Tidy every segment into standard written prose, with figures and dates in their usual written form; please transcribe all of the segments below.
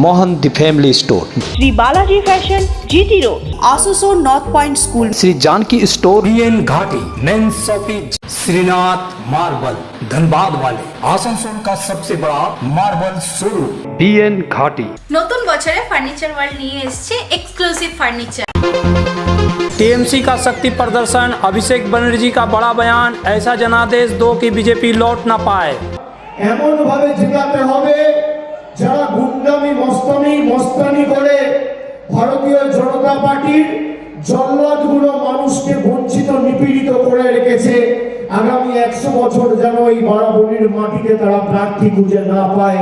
Mohan the family store, Shri Balaji fashion, GT road, Asansol north point school, Shri Janaki store, BN Ghati men's shopping, Shrinath marble, Dhanbad वाले आसनसोल का सबसे बड़ा marble showroom BN घाटी। নতুন বছরে ফার্নিচার ওয়ার্ল্ড নিয়ে এসেছে এক্সক্লুসিভ ফার্নিচার। टीएमसी का शक्ति प्रदर्शन, अभिषेक बनर्जी का बड़ा बयान, ऐसा जनादेश दो कि बीजेपी लौट ना पाए। এমন ভাবে জিতাতে হবে যারা গুন্ডামি মস্তানি করে ভারতীয় জনতা পার্টির জল্লাদগুলো মানুষকে বঞ্চিত নিপীড়িত করে রেখেছে। আগামী 100 বছর যেন এই বারাবণীর মাটিতে তারা প্রার্থী খুঁজে না পায়।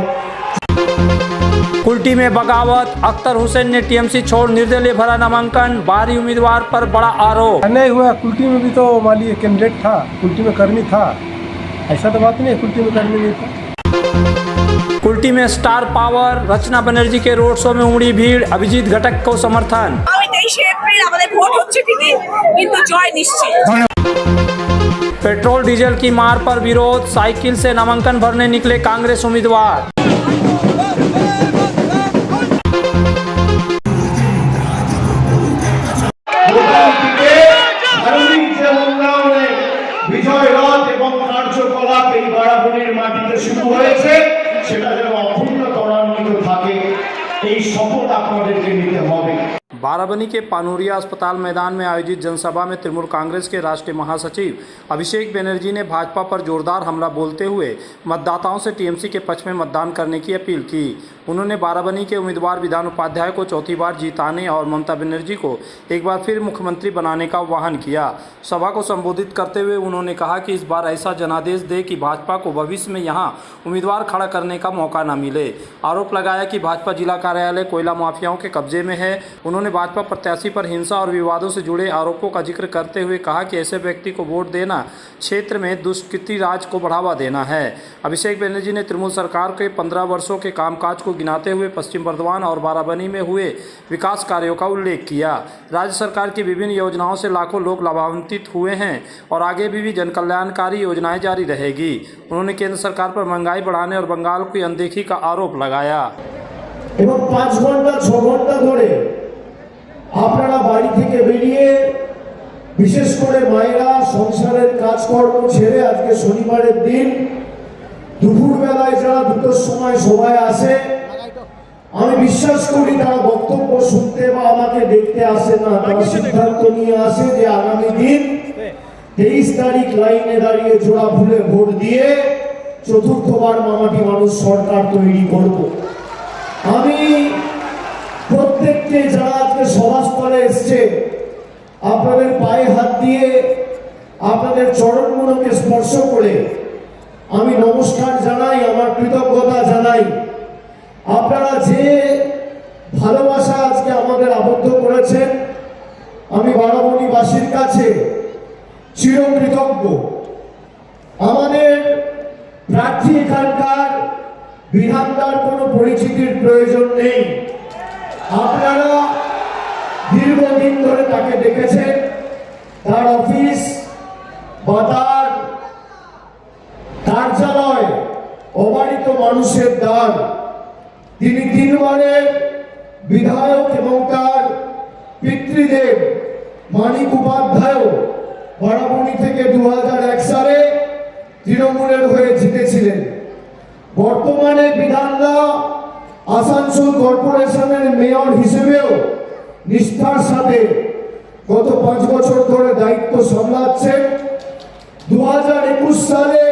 कुल्टी में बगावत, अख्तर हुसैन ने टीएमसी छोड़ निर्दलीय भरा नामांकन, बाहरी उम्मीदवार पर बड़ा आरोप। नहीं हुआ, कुल्टी में भी तो माली कैंडिडेट था, कुल्टी में कर्मी था, ऐसा तो बात नहीं है कुल्टी में कर्मी नहीं था। कुल्टी में स्टार पावर, रचना बनर्जी के रोड शो में उमड़ी भीड़, अभिजीत घटक को समर्थन। 23 एप्रिल আমাদের ভোট হচ্ছে ঠিকই কিন্তু জয় নিশ্চিত। पेट्रोल डीजल की मार पर विरोध, साइकिल से नामांकन भरने निकले कांग्रेस उम्मीदवार। বিজয় রথ এবং কার্যকলাপ এই বারাবণীর মাটিতে শুরু হয়েছে, সেটা যেন অক্ষুণ্ণ ত্বরান্বিত থাকে, এই শপথ আপনাদেরকে নিতে হবে। बाराबनी के पानूरिया अस्पताल मैदान में आयोजित जनसभा में तृणमूल कांग्रेस के राष्ट्रीय महासचिव अभिषेक बनर्जी ने भाजपा पर जोरदार हमला बोलते हुए मतदाताओं से टीएमसी के पक्ष में मतदान करने की अपील की। उन्होंने बाराबनी के उम्मीदवार विधान उपाध्याय को चौथी बार जीताने और ममता बनर्जी को एक बार फिर मुख्यमंत्री बनाने का आह्वान किया। सभा को संबोधित करते हुए उन्होंने कहा कि इस बार ऐसा जनादेश दे कि भाजपा को भविष्य में यहाँ उम्मीदवार खड़ा करने का मौका न मिले। आरोप लगाया कि भाजपा जिला कार्यालय कोयला माफियाओं के कब्जे में है। उन्होंने भाजपा प्रत्याशी पर हिंसा और विवादों से जुड़े आरोपों का जिक्र करते हुए कहा कि ऐसे व्यक्ति को वोट देना क्षेत्र में दुष्कृति राज को बढ़ावा देना है। अभिषेक बनर्जी ने तृणमूल सरकार के 15 वर्षों के कामकाज को गिनाते हुए पश्चिम बर्धमान और बाराबनी में हुए विकास कार्यों का उल्लेख किया। राज्य सरकार की विभिन्न योजनाओं से लाखों लोग लाभान्वित हुए हैं और आगे भी जन कल्याणकारी योजनाएं जारी रहेगी। उन्होंने केंद्र सरकार पर महंगाई बढ़ाने और बंगाल की अनदेखी का आरोप लगाया। 5 ঘন্টা 6 ঘন্টা ধরে আপনারা বাড়ি থেকে বেরিয়ে, বিশেষ করে মায়েরা সংসারের কাজকর্ম ছেড়ে আজকে শনিবারের দিন দুপুরবেলায় যারা 2টোর সময় সভায় আসে, আমি বিশ্বাস করি তারা বক্তব্য শুনতে বা আমাকে দেখতে আসে না, তারা সিদ্ধান্ত নিয়ে আসে যে আগামী দিন 23 তারিখ লাইনে দাঁড়িয়ে জোড়া ফুলে ভোট দিয়ে চতুর্থবার মামাটি মানুষ সরকার তৈরি করব। আমি প্রত্যেককে যারা আজকে সভাস্থলে এসছে আপনাদের পায়ে হাত দিয়ে আপনাদের চরণগুলোকে স্পর্শ করে আমি নমস্কার জানাই, আমার কৃতজ্ঞতা জানাই। আপনারা যে ভালোবাসা আজকে আমাদের আবদ্ধ করেছেন, আমি বারাবণীবাসীর কাছে চিরকৃতজ্ঞ। আমাদের প্রার্থী এখানকার বিধানদার কোনো পরিচিতির প্রয়োজন নেই। আপনারা দীর্ঘদিন ধরে তাকে দেখেছেন, তার অফিস বা তার কার্যালয় অবারিত মানুষের দ্বার। তিনি 3 বারের বিধায়ক এবং তার পিতৃদেব মানিক উপাধ্যায় বারাবণী থেকে 2001 সালে তৃণমূলের হয়ে জিতেছিলেন। বর্তমানে বিধানদা আসানসোল কর্পোরেশনের মেয়র হিসেবেও নিষ্ঠার সাথে গত 5 বছর ধরে দায়িত্ব সামলাচ্ছেন। 2021 সালে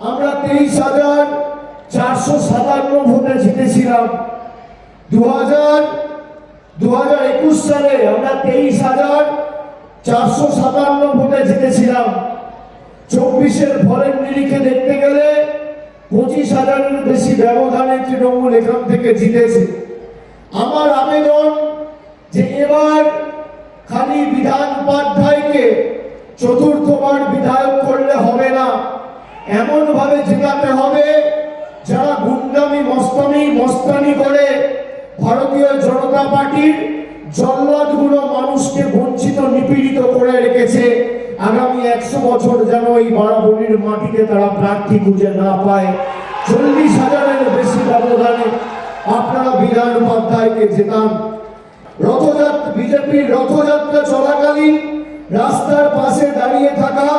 আমরা 23,457 ভোটে জিতেছিলাম। 2021 সালে আমরা 23,457 ভোটে জিতেছিলাম। 24-এর ফলের নিরিখে দেখতে গেলে 25,000-এর বেশি ব্যবধানে তৃণমূল এখান থেকে জিতেছে। আমার আবেদন যে এবার খালি বিধান উপাধ্যায়কে চতুর্থবার বিধায়ক করলে হবে না, এমন ভাবে জেতাতে হবে যারা গুন্ডামি মস্তানি করে ভারতীয় জনতা পার্টির জল্লাদগুলো মানুষকে বঞ্চিত নিপীড়িত করে রেখেছে। আগামী 100 বছর যেন এই বারাবণীর মাটিতে তারা প্রার্থী খুঁজে না পায়। 40,000-এর বেশি ব্যবধানে আপনারা বিধান উপাধ্যায়কে জেতান। রথযাত্রা বিজেপির রথযাত্রা চলাকালীন রাস্তার পাশে দাঁড়িয়ে থাকা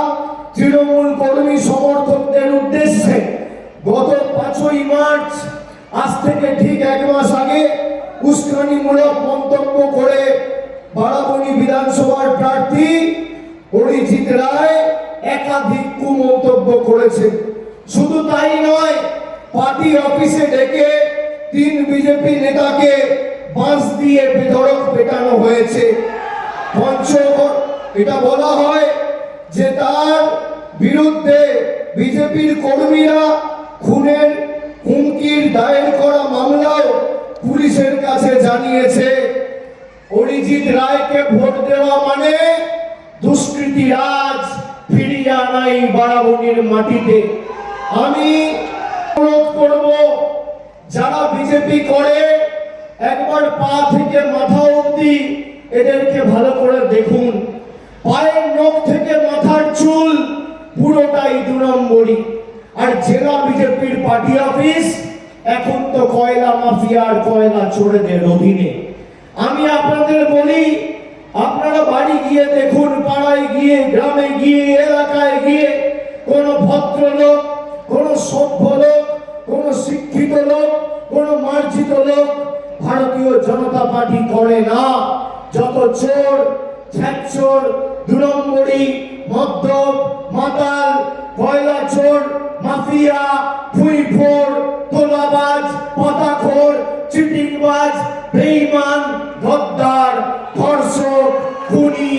তৃণমূল কর্মী সমর্থকদের উদ্দেশ্যে গত 5ই মার্চ আজ থেকে ঠিক 1 মাস আগে উস্কানিমূলক মন্তব্য করে বারাবণী বিধানসভার প্রার্থী অরিজিৎ রায় একাধিক কুমন্তব্য করেছেন। শুধু তাই নয়, পার্টি অফিসে ডেকে 3 বিজেপি নেতাকে বাঁশ দিয়ে বেধড়ক পেটানো হয়েছে। পঞ্চগড় এটা বলা হয় যে তার বিরুদ্ধে বিজেপির কর্মীরা খুনের হুমকির দায়ের করা মামলাও পুলিশের কাছে জানিয়েছে। অরিজিৎ রায়কে ভোট দেওয়া মানে দুষ্কৃতি রাজ ফিরিয়ে আনাই বারাবণীর মাটিতে। আমি অনুরোধ করব, যারা বিজেপি করে একবার পা থেকে মাথা অবধি এদেরকে ভালো করে দেখুন। পায়ের নখ থেকে মাথার চুল পুরোটাই 2 নম্বরই। আর জেলা বিজেপির পার্টি অফিস এখন তো কয়লা মাফিয়ার কয়লা চোরেদের অধীনে। আমি আপনাদের বলি, আপনারা বাড়ি গিয়ে দেখুন, পাড়ায় গিয়ে, গ্রামে গিয়ে, এলাকায় গিয়ে কোন ভদ্রলোক, কোন সভ্য লোক, কোন শিক্ষিত লোক, কোন মার্জিত লোক ভারতীয় জনতা পার্টি করে না। যত চোর, ছ্যাচোর, 2 নম্বরী, মদ্যপ, মাতাল, কয়লা চোর, মাফিয়া, ফুইফোর, তোলাবাজ, পাতাখোর, চিটিংবাজ, বেঈমান, গদ্দার, ধর্ষক, খুনি,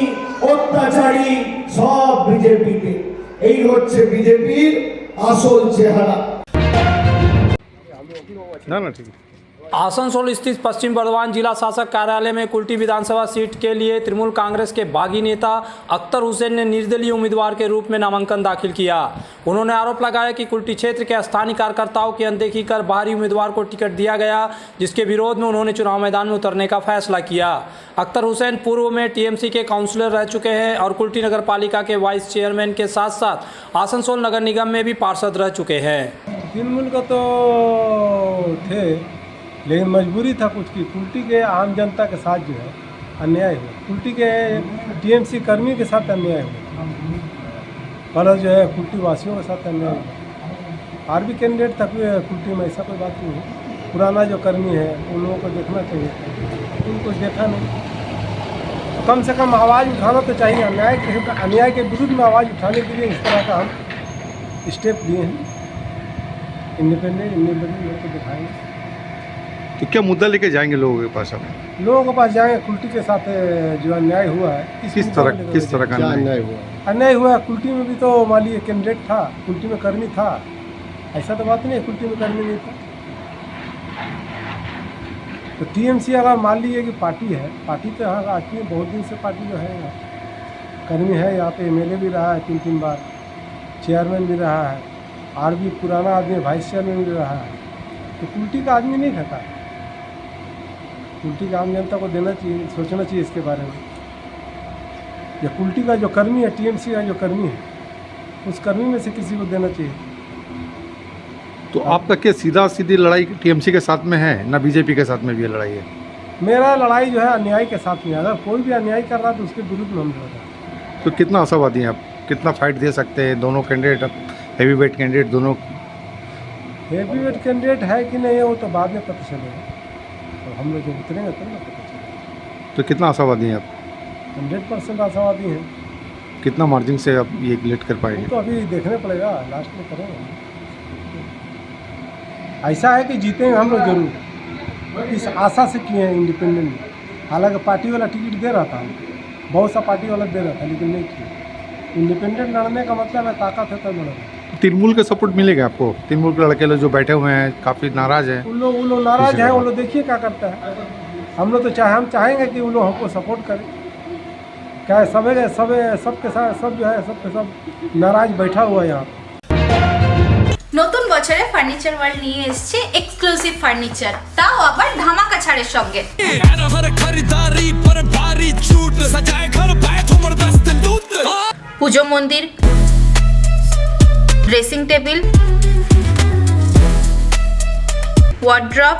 অত্যাচারী সব বিজেপিতে। এই হচ্ছে বিজেপির আসল চেহারা। आसनसोल स्थित पश्चिम बर्धमान जिला शासक कार्यालय में कुल्टी विधानसभा सीट के लिए तृणमूल कांग्रेस के बागी नेता अख्तर हुसैन ने निर्दलीय उम्मीदवार के रूप में नामांकन दाखिल किया। उन्होंने आरोप लगाया कि कुल्टी क्षेत्र के स्थानीय कार्यकर्ताओं की अनदेखी कर बाहरी उम्मीदवार को टिकट दिया गया, जिसके विरोध में उन्होंने चुनाव मैदान में उतरने का फैसला किया। अख्तर हुसैन पूर्व में टीएमसी के काउंसलर रह चुके हैं और कुल्टी नगर पालिका के वाइस चेयरमैन के साथ साथ आसनसोल नगर निगम में भी पार्षद रह चुके हैं। तृणमूल का तो थे, लेकिन मजबूरी था कुछ की। कुल्टी के आम जनता के साथ जो है अन्याय हुआ, कुल्टी के टीएमसी कर्मी के साथ अन्याय हुआ, प्लस जो है कुल्टी वासियों के साथ अन्याय हुआ। आरबी कैंडिडेट तक कुल्टी में, ऐसा कोई बात नहीं है। पुराना जो कर्मी है उन लोगों को देखना चाहिए, उनको देखा नहीं। कम से कम आवाज़ उठाना तो चाहिए। अन्याय के विरुद्ध में आवाज़ उठाने के लिए इस तरह का हम स्टेप लिए हैं। इंडिपेंडेंट लोगों को दिखाएंगे। तो क्या मुद्दा लेके जाएंगे लोगों के पास? आप लोगों के पास जाएंगे। कुल्टी के साथ जो अन्याय हुआ है, किस तरह का अन्याय हुआ? अन्याय हुआ कुल्टी में भी तो मान लीजिए कैंडिडेट था, कुल्टी में कर्मी था, ऐसा तो बात नहीं है कुल्टी में कर्मी नहीं था। तो टीएमसी अगर मान लीजिए कि पार्टी है, पार्टी तो यहाँ आती है बहुत दिन से, पार्टी जो है यहाँ कर्मी है, यहाँ पे एमएलए भी रहा है 3 बार, चेयरमैन भी रहा है, और भी पुराना आदमी वाइस चेयरमैन भी रहा है। तो कुल्टी का आदमी नहीं खाता। कुल्टी का आम जनता को देना चाहिए, सोचना चाहिए इसके बारे में। या कुल्टी का जो कर्मी है, टीएमसी का जो कर्मी है, उस कर्मी में से किसी को देना चाहिए। तो आपका क्या सीधा सीधी लड़ाई टीएमसी के साथ में है, ना बीजेपी के साथ में भी लड़ाई है? मेरा लड़ाई जो है अन्याय के साथ में। अगर कोई भी अन्याय कर रहा है तो उसके विरुद्ध में हम लड़ते हैं। तो कितना आशावादी हैं आप, कितना फाइट दे सकते हैं दोनों कैंडिडेट, हैवी वेट कैंडिडेट दोनों? हैवी वेट कैंडिडेट है कि नहीं है वो तो बाद में पता चलेगा, तो हम लोग जब उतरेंगे तब ना पता चलेगा। तो कितना आशावादी हैं आप? 100% आशावादी हैं। कितना मार्जिन से आप ये लेट कर पाएंगे? वो तो अभी देखने पड़ेगा, लास्ट में करेंगे। ऐसा है कि जीतेंगे हम लोग जरूर, इस आशा से किए हैं इंडिपेंडेंट। हालांकि पार्टी वाला टिकट दे रहा था, बहुत सा पार्टी वाला दे रहा था, लेकिन नहीं किया। इंडिपेंडेंट लड़ने का मतलब है ताकत है तब लड़ेगा। तृणमूल का सपोर्ट मिलेगा आपको? तृणमूल के लड़के लोग जो बैठे हुए हैं काफ़ी नाराज हैं। उन लोग नाराज हैं, वो लोग देखिए क्या करता है। हम लोग तो हम चाहेंगे कि उन लोग हमको सपोर्ट करें। क्या है, सबके साथ सब जो है सबके सब नाराज बैठा हुआ है यहाँ। নতুন বছরে ফার্নিচার ওয়ার্ল্ড নিয়ে এসেছে এক্সক্লুসিভ ফার্নিচার, তাও আবার ধামাকা ছাড়ের সঙ্গে। পুজো মন্দির, ড্রেসিং টেবিল, ওয়ার্ড্রপ,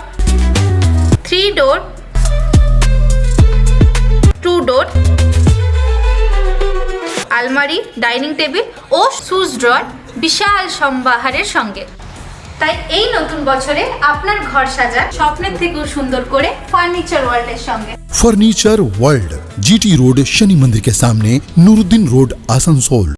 3 ডোর, 2 ডোর আলমারি, ডাইনিং টেবিল ও শুজ ড্রয়ার বিশাল সম্ভারের সঙ্গে। তাই এই নতুন বছরে আপনার ঘর সাজান স্বপ্নের থেকেও সুন্দর করে ফার্নিচার ওয়ার্ল্ডের সঙ্গে। Furniture world, GT road, Shani मंदिर के सामने, नूरुद्दीन रोड, आसनसोल।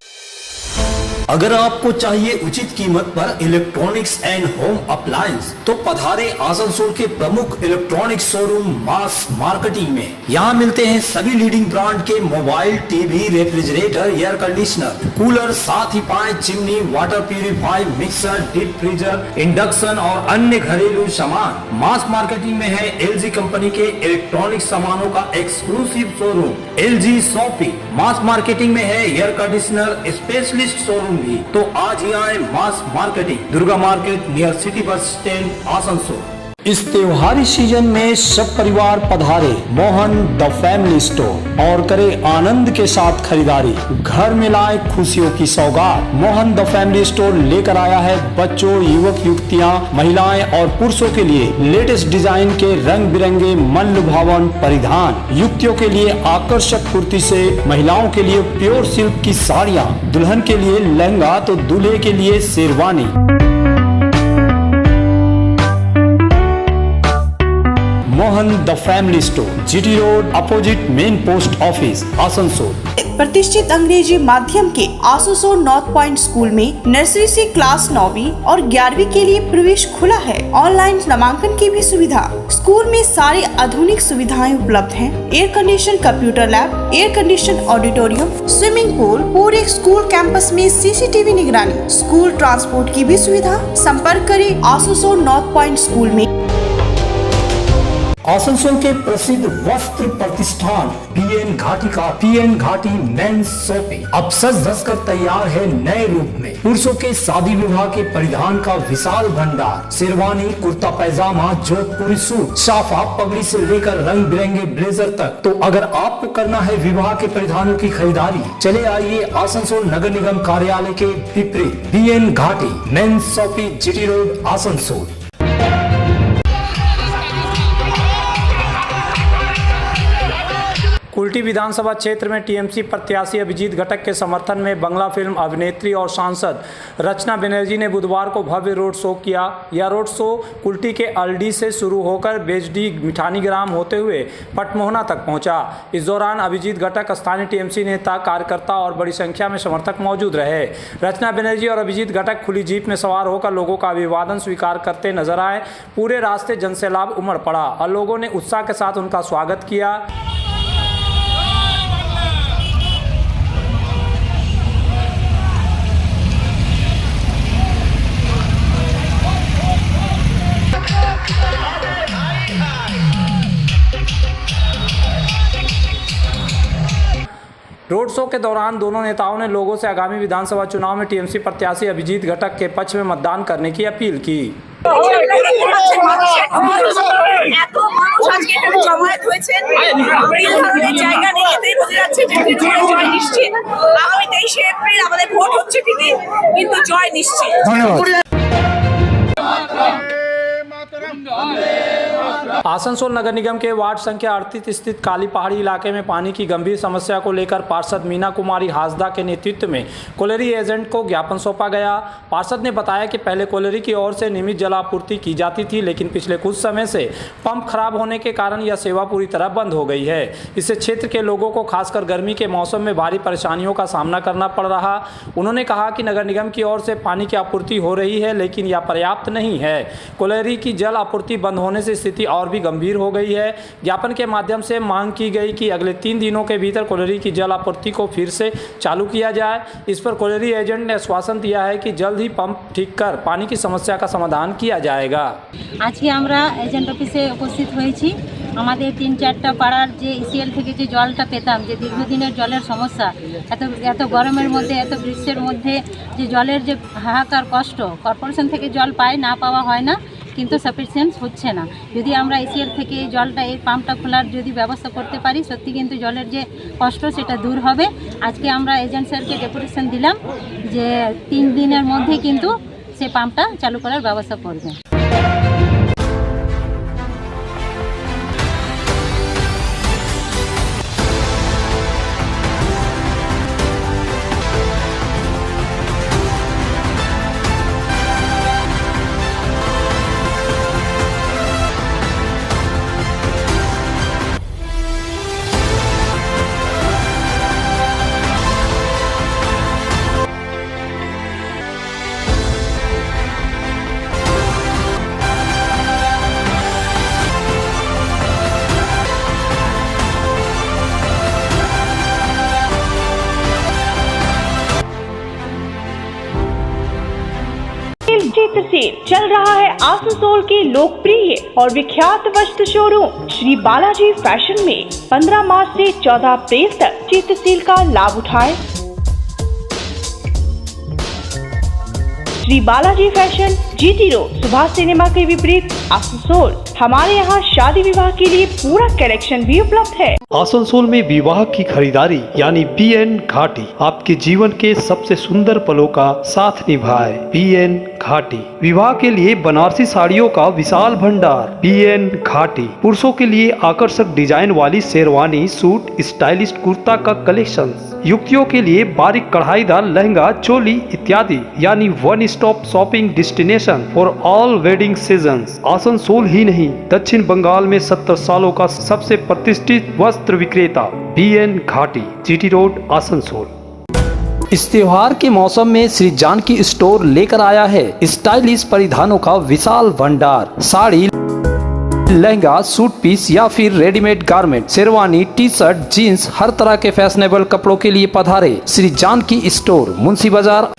अगर आपको चाहिए उचित कीमत पर इलेक्ट्रॉनिक्स एंड होम अप्लायंस तो पधारे आसनसोल के प्रमुख इलेक्ट्रॉनिक्स शोरूम मास मार्केटिंग में। यहाँ मिलते हैं सभी लीडिंग ब्रांड के mobile, TV, refrigerator, air conditioner, cooler, साथ ही पाए chimney, water purifier, mixer, deep freezer, induction और अन्य घरेलू सामान। मास मार्केटिंग में है एलजी कंपनी के इलेक्ट्रॉनिक सामानों का एक्सक्लूसिव शोरूम एलजी शॉपी। मास मार्केटिंग में है एयर कंडीशनर स्पेशलिस्ट शोरूम भी। तो आज ही आए mass marketing, Durga market near city bus stand, Asansol. इस त्योहारी सीजन में सब परिवार पधारे मोहन द फैमिली स्टोर और करे आनंद के साथ खरीदारी। घर में लाए खुशियों की सौगात। मोहन द फैमिली स्टोर लेकर आया है बच्चों, युवक युवतियां, महिलाएं और पुरुषों के लिए लेटेस्ट डिजाइन के रंग बिरंगे मन लुभावन परिधान। युवतियों के लिए आकर्षक कुर्ती से, महिलाओं के लिए प्योर सिल्क की साड़ियाँ, दुल्हन के लिए लहंगा तो दूल्हे के लिए sherwani. Mohan the family store, GT road, opposite main post office, Asansol. प्रतिष्ठित अंग्रेजी माध्यम के आसनसोल नॉर्थ पॉइंट स्कूल में नर्सरी से क्लास 9वीं और 11वीं के लिए प्रवेश खुला है। ऑनलाइन नामांकन की भी सुविधा। स्कूल में सारी आधुनिक सुविधाएं उपलब्ध हैं। Air condition computer lab, air condition auditorium, swimming pool, पूरे स्कूल कैंपस में सीसीटीवी निगरानी, स्कूल ट्रांसपोर्ट की भी सुविधा। संपर्क करें आसनसोल नॉर्थ पॉइंट स्कूल में। आसनसोल के प्रसिद्ध वस्त्र प्रतिष्ठान पीएन घाटी का पीएन घाटी मेंस शॉपिंग अब सज धज कर तैयार है नए रूप में। पुरुषों के शादी विवाह के परिधान का विशाल भंडार, शेरवानी, कुर्ता पैजामा, जोधपुरी सूट, साफा, पगड़ी से लेकर रंग बिरंगे ब्लेजर तक। तो अगर आपको करना है विवाह के परिधानों की खरीदारी, चले आइए आसनसोल नगर निगम कार्यालय के विपरीत PN Ghati men's shopping, GT road, Asansol. Kulti विधानसभा क्षेत्र में टीएमसी प्रत्याशी अभिजीत घटक के समर्थन में बंगला फिल्म अभिनेत्री और सांसद रचना बनर्जी ने बुधवार को भव्य रोड शो किया। यह रोड शो कुल्टी के अल्डी से शुरू होकर बेजडी मिठानी ग्राम होते हुए पटमोहना तक पहुंचा। इस दौरान अभिजीत घटक, स्थानीय टीएमसी नेता, कार्यकर्ता और बड़ी संख्या में समर्थक मौजूद रहे। रचना बनर्जी और अभिजीत घटक खुली जीप में सवार होकर लोगों का अभिवादन स्वीकार करते नजर आए। पूरे रास्ते जनसैलाब उमड़ पड़ा और लोगों ने उत्साह के साथ उनका स्वागत किया। रोड शो के दौरान दोनों नेताओं ने लोगों से आगामी विधानसभा चुनाव में टीएमसी प्रत्याशी अभिजीत घटक के पक्ष में मतदान करने की अपील की। आसनसोल नगर निगम के वार्ड संख्या 38 स्थित काली पहाड़ी इलाके में पानी की गंभीर समस्या को लेकर पार्षद मीना कुमारी हासदा के नेतृत्व में कोलेरी एजेंट को ज्ञापन सौंपा गया। पार्षद ने बताया कि पहले कोलेरी की ओर से नियमित जल आपूर्ति की जाती थी, लेकिन पिछले कुछ समय से पंप खराब होने के कारण यह सेवा पूरी तरह बंद हो गई है। इससे क्षेत्र के लोगों को खासकर गर्मी के मौसम में भारी परेशानियों का सामना करना पड़ रहा। उन्होंने कहा कि नगर निगम की ओर से पानी की आपूर्ति हो रही है, लेकिन यह पर्याप्त नहीं है। कोलेरी की जल आपूर्ति बंद होने से स्थिति और भी गंभीर हो गई है। ज्ञापन के माध्यम से मांग की गई कि अगले 3 दिनों के भीतर कोलेरी की जल आपूर्ति को फिर से चालू किया जाए। इस पर कोलेरी एजेंट ने आश्वासन दिया है कि जल्द ही पंप ठीक कर पानी की समस्या का समाधान किया जाएगा। आज के আমরা এজেন্ট অফিসে উপস্থিত হয়েছি। আমাদের 3-4টা পাড়ার যে ইসিএল থেকে যে জলটা পেতাম, যে দীর্ঘদিনের জলের সমস্যা, এত গরমের মধ্যে, এত গ্রীষ্মের মধ্যে যে জলের যে হাহাকার কষ্ট, কর্পোরেশন থেকে জল পায় না, পাওয়া হয় না, কিন্তু সাফিসিয়েন্ট হচ্ছে না। যদি আমরা এসিএল থেকে এই জলটা, এই পাম্পটা খোলার যদি ব্যবস্থা করতে পারি, সত্যি কিন্তু জলের যে কষ্ট সেটা দূর হবে। আজকে আমরা এজেন্ট স্যারকে ডেপুটেশন দিলাম যে 3 দিনের মধ্যে কিন্তু সে পাম্পটা চালু করার ব্যবস্থা করবে। महाक्षेत्र सेल चल रहा है आसनसोल के लोकप्रिय और विख्यात वस्त्र शोरूम श्री बालाजी फैशन में 15 मार्च से 14 अप्रैल तक चित्र सेल का लाभ उठाएं। Shri Balaji fashion, GT road, Subhash cinema के विपरीत, आसनसोल। हमारे यहाँ शादी विवाह के लिए पूरा कलेक्शन भी उपलब्ध है। आसनसोल में विवाह की खरीदारी यानी बीएन घाटी आपके जीवन के सबसे सुंदर पलों का साथ निभाए। बीएन घाटी विवाह के लिए बनारसी साड़ियों का विशाल भंडार। बीएन घाटी पुरुषों के लिए आकर्षक डिजाइन वाली शेरवानी, सूट, स्टाइलिश कुर्ता का कलेक्शन, युवतियों के लिए बारीक कढ़ाईदार लहंगा, चोली इत्यादि, यानी one stop shopping destination for all wedding seasons. Asansol ही नहीं, दक्षिण बंगाल में 70 सालों का सबसे प्रतिष्ठित वस्त्र विक्रेता बीएन घाटी, जीटी रोड, आसनसोल। इस त्योहार के मौसम में श्री जानकी स्टोर लेकर आया है स्टाइलिश परिधानों का विशाल भंडार। साड़ी, लहंगा, सूट पीस या फिर readymade garment, sherwani, T shirt, jeans, हर तरह के फैशनेबल कपड़ों के लिए पधारे श्री जानकी स्टोर, मुंशी बाजार।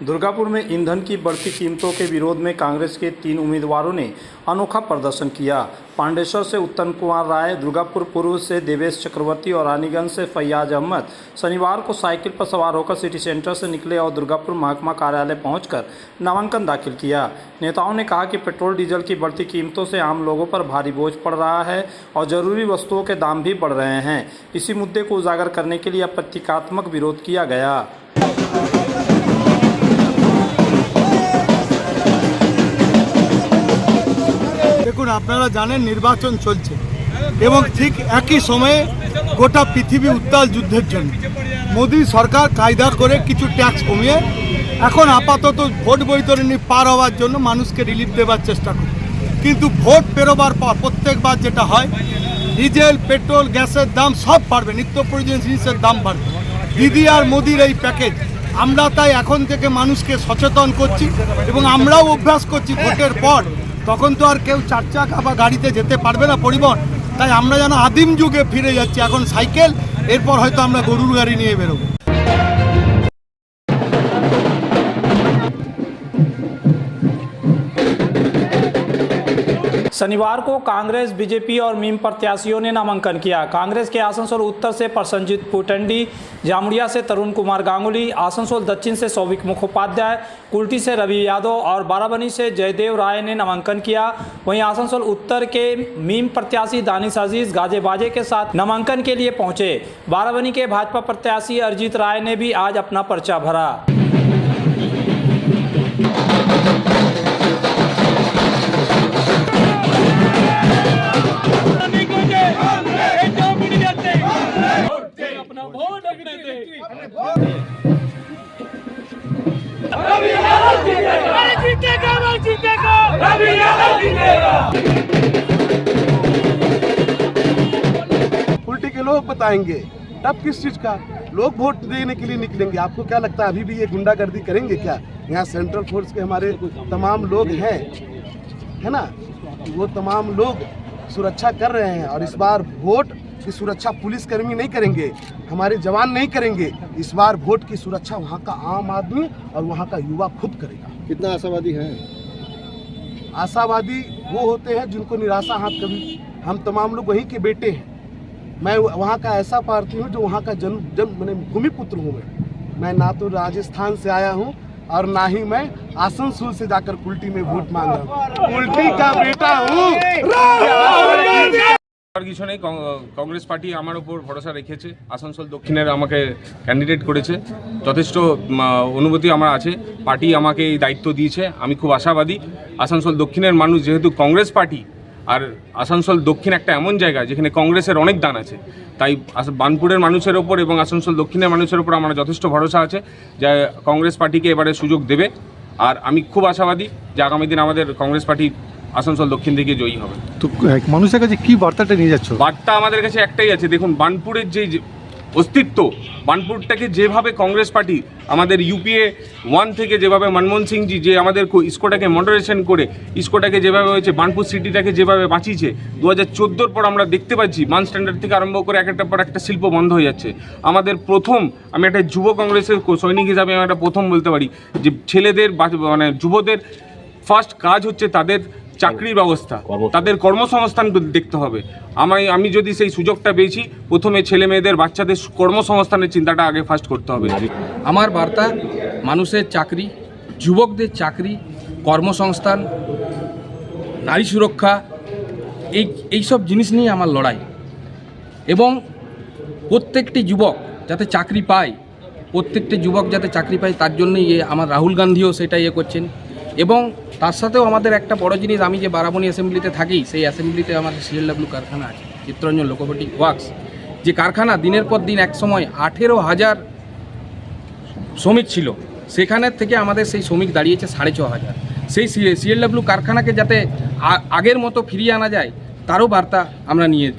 दुर्गापुर में ईंधन की बढ़ती कीमतों के विरोध में कांग्रेस के 3 उम्मीदवारों ने अनोखा प्रदर्शन किया। पांडेश्वर से उत्तम कुमार राय, दुर्गापुर पूर्व से देवेश चक्रवर्ती और रानीगंज से फैयाज अहमद शनिवार को साइकिल पर सवार होकर सिटी सेंटर से निकले और दुर्गापुर महकमा कार्यालय पहुंचकर नामांकन दाखिल किया। नेताओं ने कहा कि पेट्रोल डीजल की बढ़ती कीमतों से आम लोगों पर भारी बोझ पड़ रहा है और जरूरी वस्तुओं के दाम भी बढ़ रहे हैं। इसी मुद्दे को उजागर करने के लिए प्रतीकात्मक विरोध किया गया। দেখুন, আপনারা জানেন নির্বাচন চলছে এবং ঠিক একই সময়ে গোটা পৃথিবী উত্তাল যুদ্ধের জন্য মোদী সরকার কায়দা করে কিছু ট্যাক্স কমিয়ে এখন আপাতত ভোট বৈতরণী পার হওয়ার জন্য মানুষকে রিলিফ দেওয়ার চেষ্টা করে। কিন্তু ভোট পেরোবার পর প্রত্যেকবার যেটা হয়, ডিজেল, পেট্রোল, গ্যাসের দাম সব বাড়বে, নিত্য প্রয়োজনীয় জিনিসের দাম বাড়বে। দিদি আর মোদির এই প্যাকেজ, আমরা তাই এখন থেকে মানুষকে সচেতন করছি এবং আমরাও অভ্যাস করছি ভোটের পর তখন তো আর কেউ 4 চাকা বা গাড়িতে যেতে পারবে না পরিবহন, তাই আমরা যেন আদিম যুগে ফিরে যাচ্ছি। এখন সাইকেল, এরপর হয়তো আমরা গরুর গাড়ি নিয়ে বেরোবো। शनिवार को कांग्रेस, बीजेपी और मीम प्रत्याशियों ने नामांकन किया। कांग्रेस के आसनसोल उत्तर से प्रसन्नजीत पुटंडी, जामुड़िया से तरुण कुमार गांगुली, आसनसोल दक्षिण से सौविक मुखोपाध्याय, कुल्टी से रवि यादव और बाराबनी से जयदेव राय ने नामांकन किया। वहीं आसनसोल उत्तर के मीम प्रत्याशी दानिश अजीज गाजे बाजे के साथ नामांकन के लिए पहुंचे। बाराबनी के भाजपा प्रत्याशी अरिजीत राय ने भी आज अपना पर्चा भरा। उल्टी के लोग बताएंगे तब किस चीज का लोग वोट देने के लिए निकलेंगे। आपको क्या लगता है अभी भी ये गुंडागर्दी करेंगे क्या? यहाँ सेंट्रल फोर्स के हमारे तमाम लोग हैं, है ना, वो तमाम लोग सुरक्षा कर रहे हैं और इस बार वोट की सुरक्षा पुलिसकर्मी नहीं करेंगे, हमारे जवान नहीं करेंगे। इस बार वोट की सुरक्षा वहाँ का आम आदमी और वहाँ का युवा खुद करेगा। कितना आशावादी हैं? आशावादी वो होते हैं जिनको निराशा हाथ कभी। हम तमाम लोग वहीं के बेटे हैं। मैं वहाँ का ऐसा प्रार्थी हूँ जो वहाँ का जन्म मैंने भूमिपुत्र हूँ। मैं ना तो राजस्थान से आया हूँ और ना ही मैं आसनसोल से जाकर कुल्टी में वोट मांग रहा हूँ। कुल्टी का बेटा हूँ। কিছু নেই, কংগ্রেস পার্টি আমার উপর ভরসা রেখেছে, আসানসোল দক্ষিণের আমাকে ক্যান্ডিডেট করেছে, যথেষ্ট অনুভূতি আমার আছে। পার্টি আমাকে এই দায়িত্ব দিয়েছে, আমি খুব আশাবাদী। আসানসোল দক্ষিণের মানুষ যেহেতু কংগ্রেস পার্টি, আর আসানসোল দক্ষিণ একটা এমন জায়গা যেখানে কংগ্রেসের অনেক দান আছে, তাই বার্নপুরের মানুষের ওপর এবং আসানসোল দক্ষিণের মানুষের ওপর আমার যথেষ্ট ভরসা আছে যে কংগ্রেস পার্টিকে এবারে সুযোগ দেবে। আর আমি খুব আশাবাদী যে আগামী দিন আমাদের কংগ্রেস পার্টি আসানসোল দক্ষিণ থেকে জয়ী হবে। তো মানুষের কাছে কি বার্তাটা নিয়ে যাচ্ছ? বার্তা আমাদের কাছে একটাই আছে, দেখুন বার্নপুরের যে অস্তিত্ব, বার্নপুরটাকে যেভাবে কংগ্রেস পার্টি আমাদের ইউপিএ 1 থেকে যেভাবে মনমোহন সিংজি যে আমাদের ইস্কোটাকে মডারেশন করে ইস্কোটাকে যেভাবে হয়েছে, বার্নপুর সিটিটাকে যেভাবে বাঁচিয়েছে, 2014 পর আমরা দেখতে পাচ্ছি মান স্ট্যান্ডার্ড থেকে আরম্ভ করে একটার পর একটা শিল্প বন্ধ হয়ে যাচ্ছে। আমাদের প্রথম, আমি একটা যুব কংগ্রেসের সৈনিক হিসাবে আমি একটা প্রথম বলতে পারি যে ছেলেদের মানে যুবদের ফার্স্ট কাজ হচ্ছে তাদের চাকরির ব্যবস্থা, তাদের কর্মসংস্থান দেখতে হবে। আমি যদি সেই সুযোগটা পেয়েছি, প্রথমে ছেলে মেয়েদের বাচ্চাদের কর্মসংস্থানের চিন্তাটা আগে ফার্স্ট করতে হবে। আমার বার্তা মানুষের চাকরি, যুবকদের চাকরি, কর্মসংস্থান, নারী সুরক্ষা, এইসব জিনিস নিয়ে আমার লড়াই। এবং প্রত্যেকটি যুবক যাতে চাকরি পায়, প্রত্যেকটি যুবক যাতে চাকরি পায়, তার জন্যই আমার রাহুল গান্ধীও সেটা করছেন। এবং তার সাথেও আমাদের একটা বড় জিনিস, আমি যে বারাবণী অ্যাসেম্বলিতে থাকি, সেই অ্যাসেম্বলিতে আমাদের CLW কারখানা আছে, চিত্তরঞ্জন লোকোমোটিভ ওয়ার্কস, যে কারখানা দিনের পর দিন এক সময় 18,000 শ্রমিক ছিল, সেখানের থেকে আমাদের সেই শ্রমিক দাঁড়িয়েছে 6,500। সেই CLW কারখানাকে যাতে আগের মতো ফিরিয়ে আনা যায়, তারও বার্তা আমরা নিয়ে।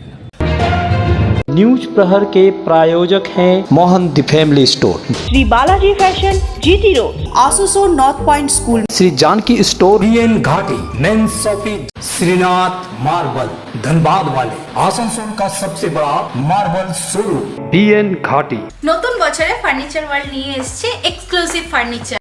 न्यूज प्रहर के प्रायोजक हैं Mohan the family store, Shri Balaji fashion, GT road, Asansol north point school, Shri Janaki store, BN Ghati, men's shopping, Shrinath marble, Dhanbad वाले, आसनसोल का सबसे बड़ा मार्बल शोरूम, BN घाटी। নতুন বছরে ফার্নিচার ওয়ার্ল্ড নিয়ে এসেছে এক্সক্লুসিভ ফার্নিচার।